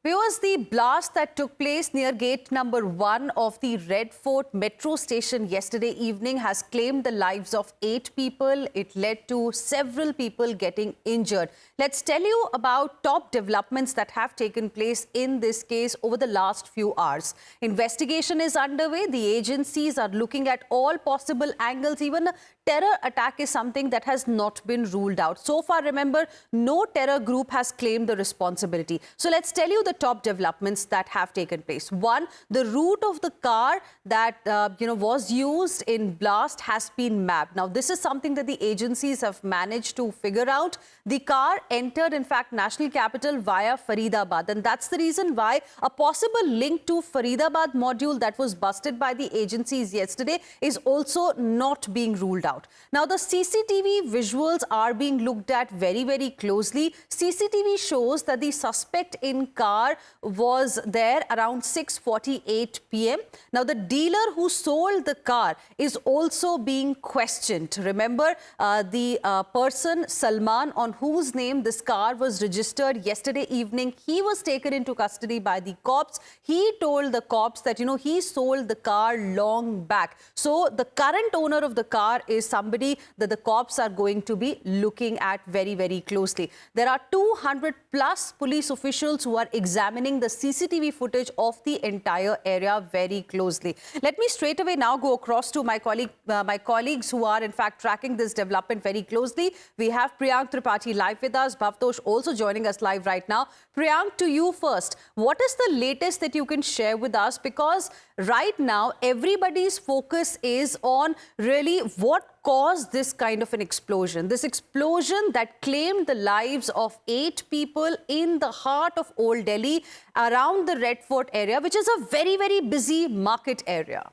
Viewers, the blast that took place near gate number 1 of the Red Fort metro station yesterday evening has claimed the lives of 8 people. It led to several people getting injured. Let's tell you about top developments that have taken place in this case over the last few hours. Investigation is underway. The agencies are looking at all possible angles. Even a terror attack is something that has not been ruled out. So far, remember, no terror group has claimed the responsibility. So let's tell you the top developments that have taken place. One, the route of the car that was used in blast has been mapped. Now, this is something that the agencies have managed to figure out. The car entered, in fact, national capital via Faridabad, and that's the reason why a possible link to Faridabad module that was busted by the agencies yesterday is also not being ruled out. Now, the CCTV visuals are being looked at very, very closely. CCTV shows that the suspect in car was there around 6:48 p.m. Now, the dealer who sold the car is also being questioned. Remember, the person, Salman, on whose name this car was registered yesterday evening, he was taken into custody by the cops. He told the cops that, he sold the car long back. So, the current owner of the car is somebody that the cops are going to be looking at very, very closely. There are 200 plus police officials who are examining the CCTV footage of the entire area very closely. Let me straight away now go across to my colleagues who are in fact tracking this development very closely. We have Priyank Tripathi live with us, Bhavtosh also joining us live right now. Priyank, to you first. What is the latest that you can share with us? Because right now everybody's focus is on really what caused this kind of an explosion. This explosion that claimed the lives of 8 people in the heart of Old Delhi around the Red Fort area, which is a very, very busy market area.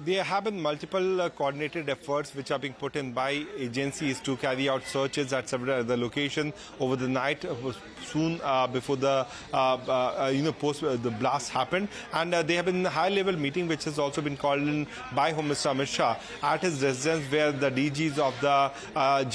There have been multiple coordinated efforts which are being put in by agencies to carry out searches at several other locations over the night, soon before the the blast happened, and there have been a high-level meeting which has also been called in by Home Minister Amit Shah at his residence, where the DGs of the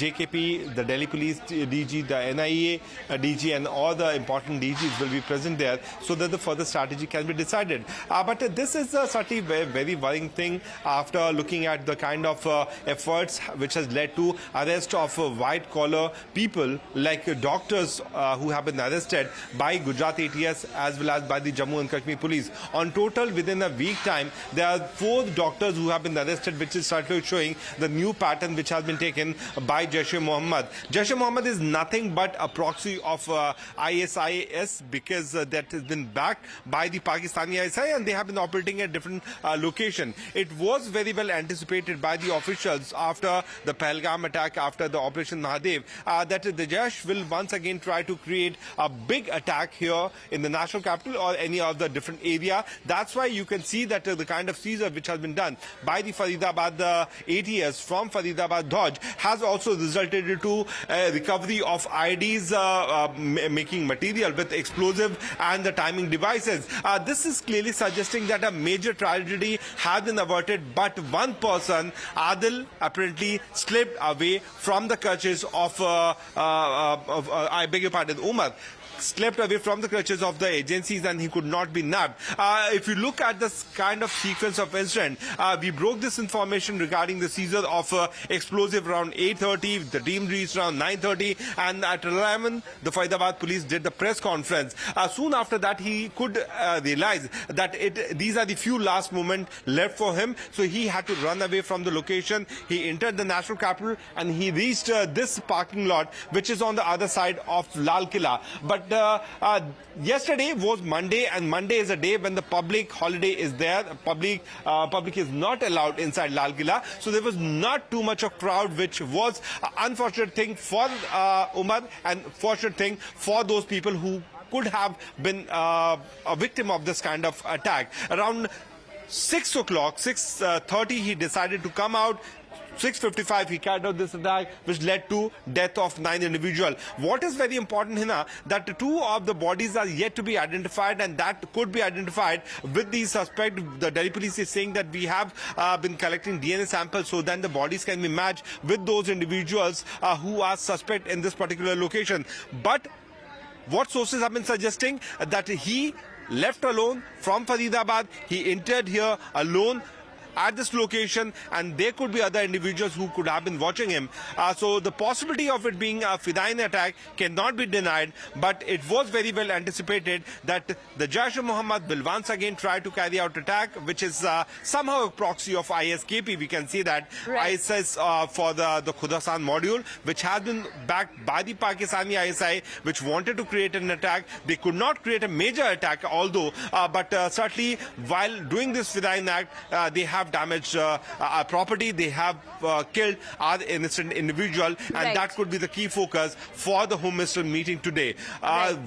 JKP, the Delhi Police DG, the NIA DG, and all the important DGs will be present there, so that the further strategy can be decided. But this is certainly very worrying thing after looking at the kind of efforts which has led to arrest of white collar people like doctors who have been arrested by Gujarat ATS as well as by the Jammu and Kashmir police. On total, within a week time, there are 4 doctors who have been arrested, which is certainly showing the new pattern which has been taken by Jaish-e-Mohammed. Jaish-e-Mohammed is nothing but a proxy of ISIS, because that has been backed by the Pakistani ISI, and they have been operating at different location. It was very well anticipated by the officials after the Pahalgam attack, after the Operation Mahadev, that the Jaish will once again try to create a big attack here in the national capital or any other different area. That's why you can see that the kind of seizure which has been done by the Faridabad ATS from Faridabad Dodge has also resulted into recovery of IDs making material with explosive and the timing devices. This is clearly suggesting that a major tragedy has been averted, but one person, Adil, apparently slipped away from the clutches of, I beg your pardon, Umar, slipped away from the clutches of the agencies, and he could not be nabbed. If you look at this kind of sequence of incident, we broke this information regarding the seizure of explosive around 8:30. The team reached around 9:30, and at 11, the Faridabad police did the press conference. Soon after that, he could realize that these are the few last moments left for him, so he had to run away from the location. He entered the national capital, and he reached this parking lot, which is on the other side of Lal Killa. But yesterday was Monday, and Monday is a day when the public holiday is there. Public is not allowed inside Lal Killa, so there was not too much of crowd, which was an unfortunate thing for Umar and fortunate thing for those people who could have been a victim of this kind of attack. Around 6 o'clock, 6:30, he decided to come out, 6:55 he carried out this attack, which led to death of 9 individuals. What is very important, Hina, that 2 of the bodies are yet to be identified, and that could be identified with the suspect. The Delhi police is saying that we have been collecting DNA samples so then the bodies can be matched with those individuals who are suspect in this particular location. But what sources have been suggesting that he left alone from Faridabad, he entered here alone at this location, and there could be other individuals who could have been watching him. So the possibility of it being a Fidain attack cannot be denied, but it was very well anticipated that the Jaish-e-Mohammed will once again try to carry out attack, which is somehow a proxy of ISKP. We can see that ISIS for the Khorasan module, which has been backed by the Pakistani ISI, which wanted to create an attack. They could not create a major attack, although, but certainly while doing this Fidain act, they have damaged our property, they have killed our innocent individual, and that could be the key focus for the Home Minister meeting today.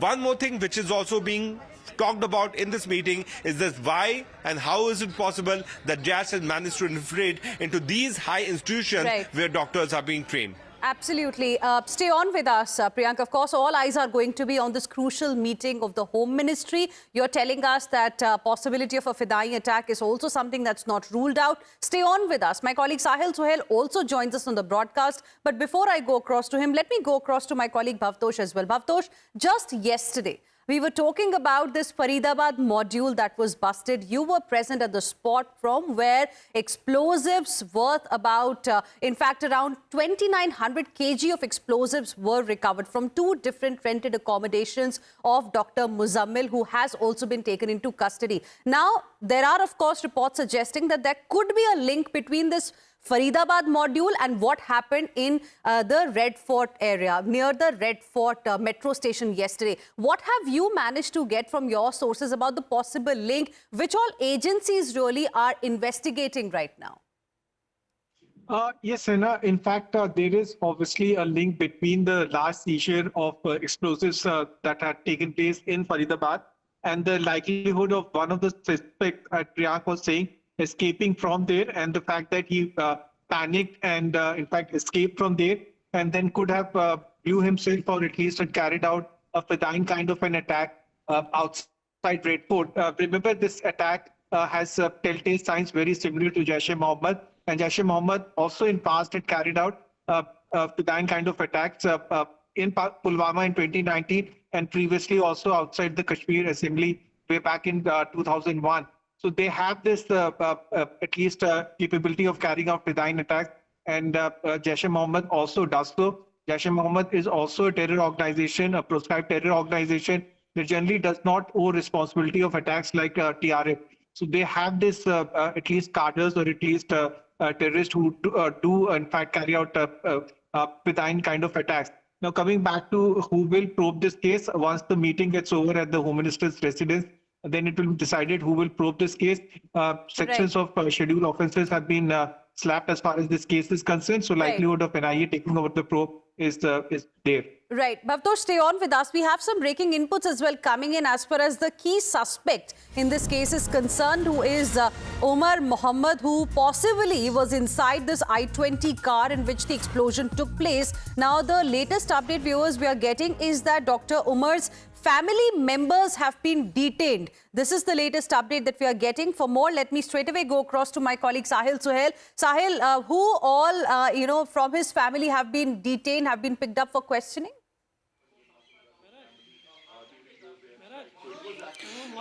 One more thing which is also being talked about in this meeting is this: why and how is it possible that Jaish has managed to infiltrate into these high institutions where doctors are being trained? Absolutely. Stay on with us, Priyank. Of course, all eyes are going to be on this crucial meeting of the Home Ministry. You're telling us that possibility of a Fidain attack is also something that's not ruled out. Stay on with us. My colleague Sahil Suhail also joins us on the broadcast. But before I go across to him, let me go across to my colleague Bhavtosh as well. Bhavtosh, just yesterday, we were talking about this Faridabad module that was busted. You were present at the spot from where explosives worth about, in fact, around 2,900 kg of explosives were recovered from 2 different rented accommodations of Dr. Muzammil, who has also been taken into custody. Now, there are, of course, reports suggesting that there could be a link between this Faridabad module and what happened in the Red Fort area, near the Red Fort metro station yesterday. What have you managed to get from your sources about the possible link, which all agencies really are investigating right now? Yes, Hina. In fact, there is obviously a link between the last seizure of explosives that had taken place in Faridabad and the likelihood of one of the suspects, Priyank was saying, escaping from there, and the fact that he panicked and in fact escaped from there, and then could have blew himself, or at least had carried out a Fidain kind of an attack outside Red Fort. Remember, this attack has telltale signs very similar to Jaish-e-Mohammed, and Jaish-e-Mohammed also in past had carried out Fidain kind of attacks in Pulwama in 2019, and previously also outside the Kashmir Assembly way back in 2001. So they have this at least capability of carrying out Fidain attacks, and Jaish-e-Mohammed also does so. Jaish-e-Mohammed is also a terror organization, a proscribed terror organization that generally does not owe responsibility of attacks like TRF. So they have this at least cadres, or at least terrorists who do in fact carry out Fidain kind of attacks. Now, coming back to who will probe this case, once the meeting gets over at the Home Minister's residence, then it will be decided who will probe this case. Sections of scheduled offences have been slapped as far as this case is concerned. So likelihood of NIA taking over the probe is there. Right. Bhavtosh, stay on with us. We have some breaking inputs as well coming in as far as the key suspect in this case is concerned, who is Omar Mohammed, who possibly was inside this I-20 car in which the explosion took place. Now, the latest update, viewers, we are getting is that Dr. Umar's family members have been detained. This is the latest update that we are getting. For more, let me straight away go across to my colleague Sahil Suhail. Sahil, who all, from his family have been detained, have been picked up for questioning?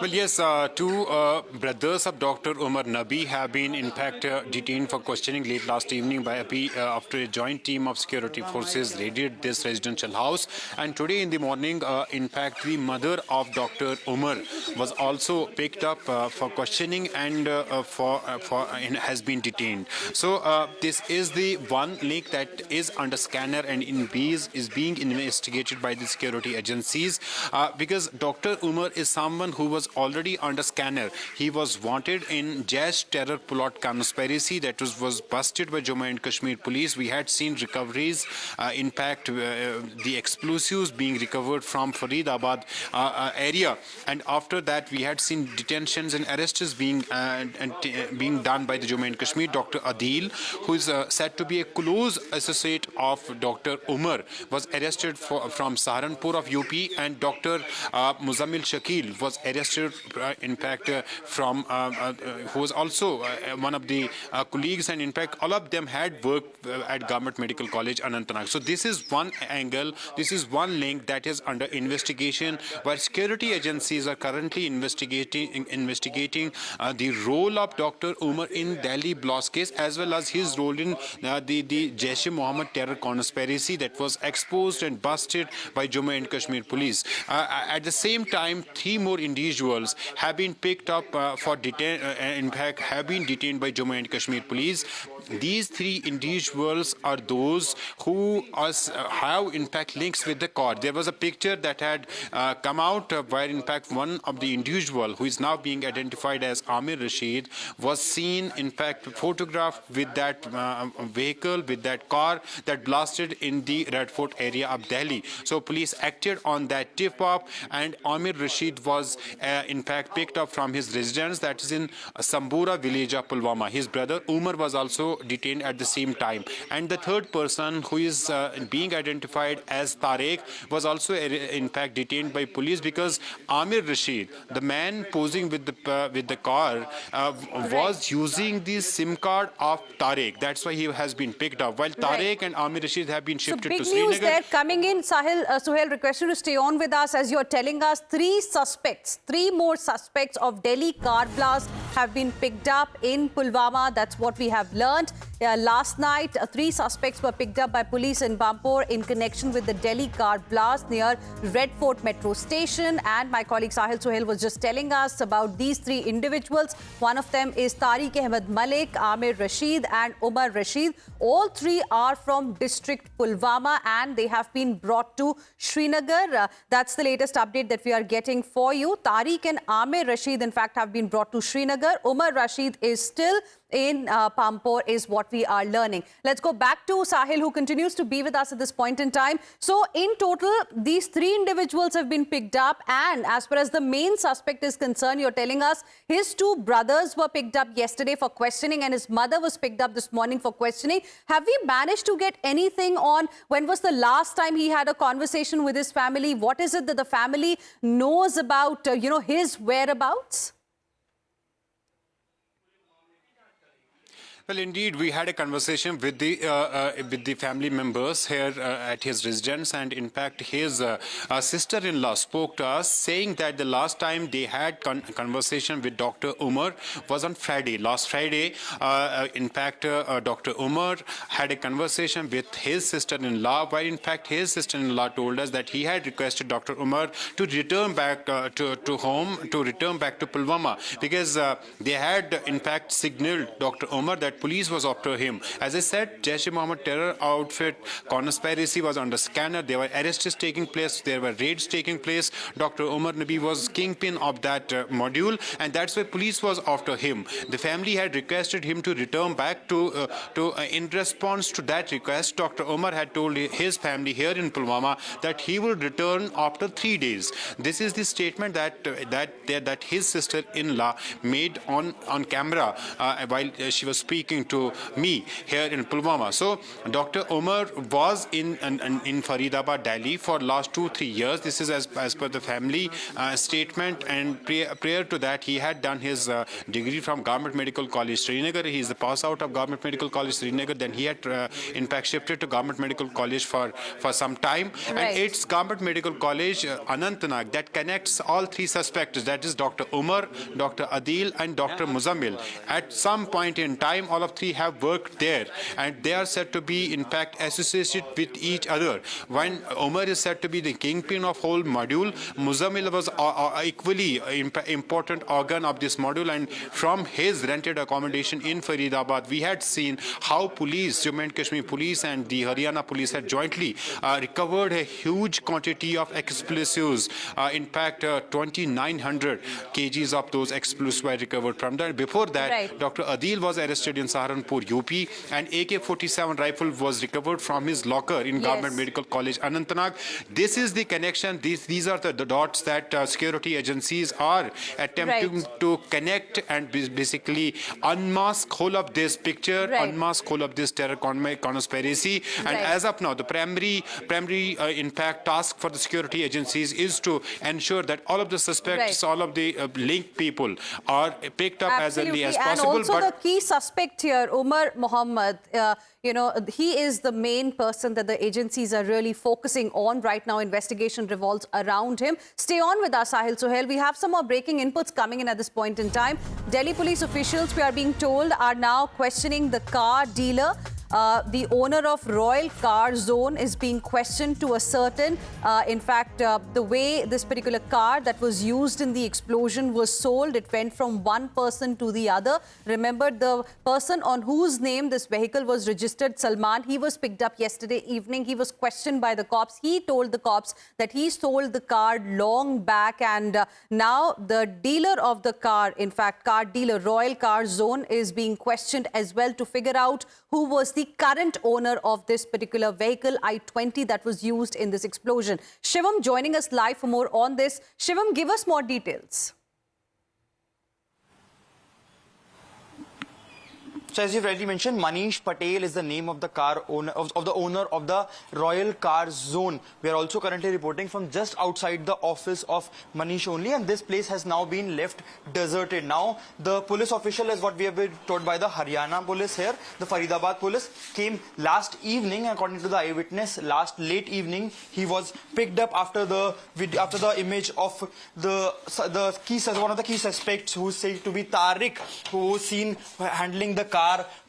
Well, yes, 2 brothers of Dr. Umar Nabi have been, in fact, detained for questioning late last evening by AP after a joint team of security forces raided this residential house. And today in the morning, in fact, the mother of Dr. Umar was also picked up for questioning and has been detained. So this is the one link that is under scanner and is being investigated by the security agencies because Dr. Umar is someone who was already under scanner. He was wanted in Jaish terror plot conspiracy that was busted by Jammu and Kashmir police. We had seen recoveries, in fact, the explosives being recovered from Faridabad area, and after that we had seen detentions and arrests being done by the Jammu and Kashmir. Dr. Adil, who is said to be a close associate of Dr. Umar, was arrested from Saharanpur of UP, and Dr. Muzammil Shakil was arrested, in fact, from who was also one of the colleagues, and in fact all of them had worked at Government Medical College Anantnag. So this is one angle, this is one link that is under investigation, where security agencies are currently investigating the role of Dr. Umar in Delhi blast case, as well as his role in the Jaish-e-Mohammed terror conspiracy that was exposed and busted by Jammu and Kashmir police. At the same time, 3 more individuals have been picked up in fact have been detained by Jammu and Kashmir police. These 3 individuals are those who have in fact links with the court. There was a picture that had come out where in fact one of the individual, who is now being identified as Amir Rashid, was seen in fact photographed with that vehicle, with that car that blasted in the Red Fort area of Delhi. So police acted on that tip-off, and Amir Rashid was in fact picked up from his residence, that is in Sambura village of Pulwama. His brother Umar was also detained at the same time, and the third person, who is being identified as Tariq, was also in fact detained by police, because Amir Rashid, the man posing with the car, was using the SIM card of Tariq. That's why he has been picked up, while Tariq and Amir Rashid have been shifted to Srinagar. So big news there coming in. Suhail, request you to stay on with us as you're telling us 3 more suspects of Delhi car blast have been picked up in Pulwama. That's what we have learned. Last night, 3 suspects were picked up by police in Bampur in connection with the Delhi car blast near Red Fort metro station. And my colleague Sahil Suhail was just telling us about these 3 individuals. One of them is Tariq Ahmed Malik, Amir Rashid and Umar Rashid. All 3 are from district Pulwama, and they have been brought to Srinagar. That's the latest update that we are getting for you. Tariq and Amir Rashid, in fact, have been brought to Srinagar. Umar Rashid is still in Pampore, is what we are learning. Let's go back to Sahil, who continues to be with us at this point in time. So in total, these 3 individuals have been picked up, and as far as the main suspect is concerned, you're telling us his 2 brothers were picked up yesterday for questioning, and his mother was picked up this morning for questioning. Have we managed to get anything on when was the last time he had a conversation with his family? What is it that the family knows about, his whereabouts? Well, indeed, we had a conversation with the family members here at his residence, and in fact, his sister-in-law spoke to us, saying that the last time they had conversation with Dr. Umar was on Friday. Last Friday, in fact, Dr. Umar had a conversation with his sister-in-law, where in fact his sister-in-law told us that he had requested Dr. Umar to return back to home, to return back to Pulwama, because they had in fact signaled Dr. Umar that police was after him. As I said, Jaish-e-Mohammed terror outfit conspiracy was under scanner. There were arrests taking place. There were raids taking place. Dr. Umar Nabi was kingpin of that module, and that's why police was after him. The family had requested him to return back to in response to that request, Dr. Umar had told his family here in Pulwama that he will return after 3 days. This is the statement that his sister-in-law made on camera while she was speaking to me here in Pulwama. So Dr. Umar was in Faridabad, Delhi for last 2-3 years. This is as per the family statement, and prior to that he had done his degree from Government Medical College Srinagar. He is the pass out of Government Medical College Srinagar. Then he had in fact shifted to Government Medical College for some time. Right. And it's Government Medical College Anantnag that connects all 3 suspects, that is Dr. Umar, Dr. Adil and Dr. Muzammil. At some point in time, all of three have worked there, and they are said to be, in fact, associated with each other. When Omar is said to be the kingpin of whole module, Muzammil was equally important organ of this module, and from his rented accommodation in Faridabad, we had seen how police, Jammu and Kashmir police and the Haryana police had jointly recovered a huge quantity of explosives. In fact, 2,900 kgs of those explosives were recovered from that. Before that, Right. Dr. Adil was arrested in Saharanpur, UP, and AK-47 rifle was recovered from his locker in Government Medical College, Anantnag. This is the connection. These are the dots that security agencies are attempting to connect and basically unmask whole of this picture, unmask whole of this terror conspiracy. And as of now, the primary in fact, task for the security agencies is to ensure that all of the suspects, all of the linked people are picked up as early as possible. And also the key suspect here, Umar Mohammed, you know, he is the main person that the agencies are really focusing on right now. Investigation revolves around him. Stay on with us, Sahil Sohail. We have some more breaking inputs coming in at this point in time. Delhi police officials, we are being told, are now questioning the car dealer. The owner of Royal Car Zone is being questioned to ascertain, in fact, the way this particular car that was used in the explosion was sold. It went from one person to the other. Remember, the person on whose name this vehicle was registered, Salman, he was picked up yesterday evening. He was questioned by the cops. He told the cops that he sold the car long back, and now the dealer of the car, in fact, car dealer, Royal Car Zone, is being questioned as well to figure out who was the current owner of this particular vehicle, I-20, that was used in this explosion. Shivam joining us live for more on this. Shivam, give us more details. So as you've already mentioned, Manish Patel is the name of the car owner of the owner of the Royal Car Zone. We are also currently reporting from just outside the office of Manish only, and this place has now been left deserted. Now the police official, as what we have been told by the Haryana police here, the Faridabad police, came last evening. According to the eyewitness, last late evening, he was picked up after the image of one of the key suspects, who is said to be Tariq, who was seen handling the car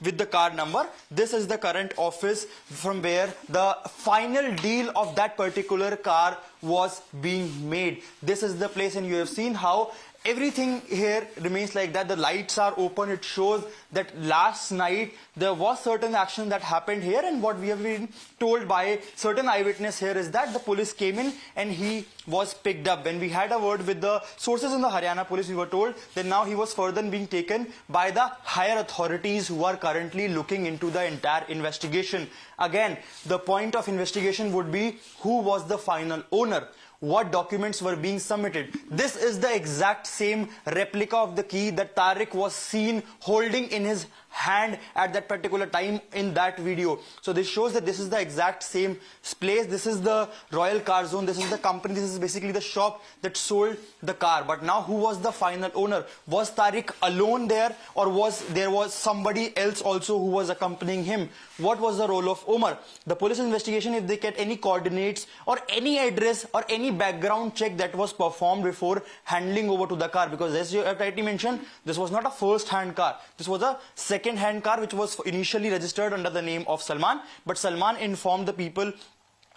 with the car number. This is the current office from where the final deal of that particular car was being made. This is the place, and you have seen how everything here remains like that. The lights are open. It shows that last night there was certain action that happened here, and what we have been told by certain eyewitness here is that the police came in and he was picked up. When we had a word with the sources in the Haryana police, we were told that now he was further being taken by the higher authorities who are currently looking into the entire investigation. Again, the point of investigation would be who was the final owner, what documents were being submitted. This is the exact same replica of the key that Tariq was seen holding in his hand at that particular time in that video. So this shows that this is the exact same place. This is the Royal Car Zone. This is the company. This is basically the shop that sold the car. But now, who was the final owner? Was Tariq alone there, or was there somebody else also who was accompanying him? What was the role of Omar? The police investigation, if they get any coordinates or any address or any background check that was performed before handing over to the car, because as you have rightly mentioned, this was not a first-hand car. This was a second-hand car which was initially registered under the name of Salman, but Salman informed the people,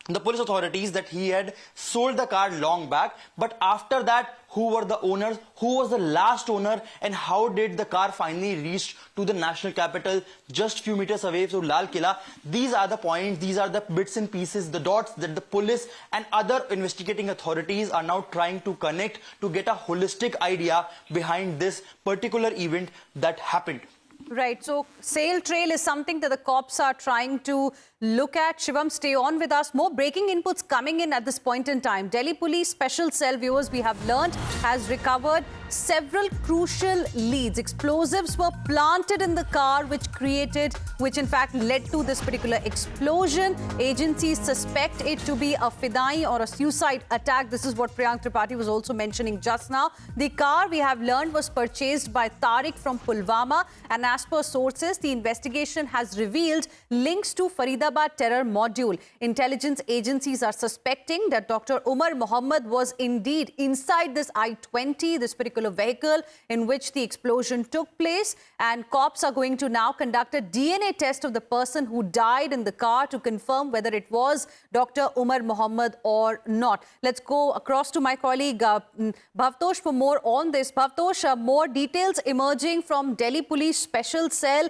the police authorities, that he had sold the car long back. But after that, who were the owners? Who was the last owner? And how did the car finally reach to the national capital just few meters away from Lal Killa? These are the points, these are the bits and pieces, the dots that the police and other investigating authorities are now trying to connect to get a holistic idea behind this particular event that happened. Right. So sale trail is something that the cops are trying to look at. Shivam, stay on with us. More breaking inputs coming in at this point in time. Delhi Police Special Cell, viewers, we have learned, has recovered several crucial leads. Explosives were planted in the car, which in fact led to this particular explosion. Agencies suspect it to be a fidai or a suicide attack. This is what Priyank Tripathi was also mentioning just now. The car, we have learned, was purchased by Tariq from Pulwama, and as per sources, the investigation has revealed links to Faridabad terror module. Intelligence agencies are suspecting that Dr. Umar Mohammed was indeed inside this I-20, this particular particular vehicle in which the explosion took place. And cops are going to now conduct a DNA test of the person who died in the car to confirm whether it was Dr. Umar Mohammed or not. Let's go across to my colleague Bhavtosh for more on this. Bhavtosh, more details emerging from Delhi Police Special Cell.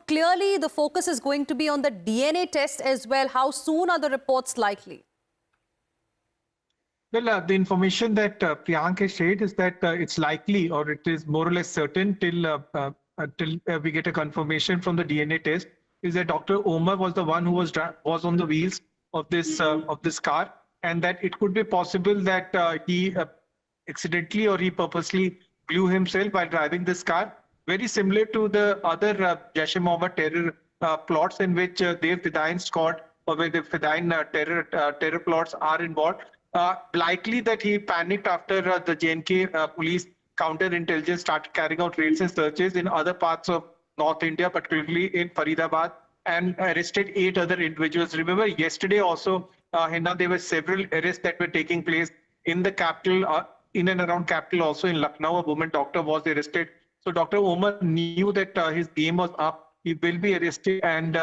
Clearly the focus is going to be on the DNA test as well. How soon are the reports likely? Well, the information that Priyank has shared is that it's likely, or it is more or less certain till we get a confirmation from the DNA test, is that Dr. Omar was the one who was on the wheels of this car, and that it could be possible that he accidentally or he purposely blew himself while driving this car. Very similar to the other Jaish-e-Mohammed terror plots in which Dev Fidaiin squad or where the Fidaiin terror plots are involved. Likely that he panicked after the J&K police counterintelligence started carrying out raids and searches in other parts of North India, particularly in Faridabad, and arrested 8 other individuals. Remember, yesterday also, Hinna, there were several arrests that were taking place in the capital, in and around capital, also in Lucknow. A woman doctor was arrested. So Dr. Omar knew that his game was up. He will be arrested, and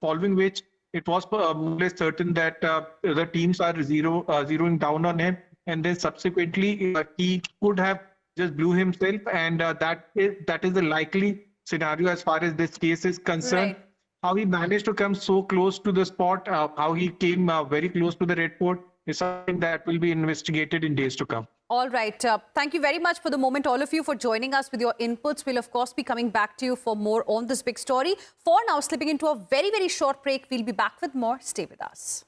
following which, it was more or less certain that the teams are zeroing down on him, and then subsequently he could have just blew himself, and that is the likely scenario as far as this case is concerned. Right. How he managed to come so close to the spot, how he came very close to the Red Fort, is something that will be investigated in days to come. All right. Thank you very much for the moment, all of you, for joining us with your inputs. We'll, of course, be coming back to you for more on this big story. For now, slipping into a very, very short break. We'll be back with more. Stay with us.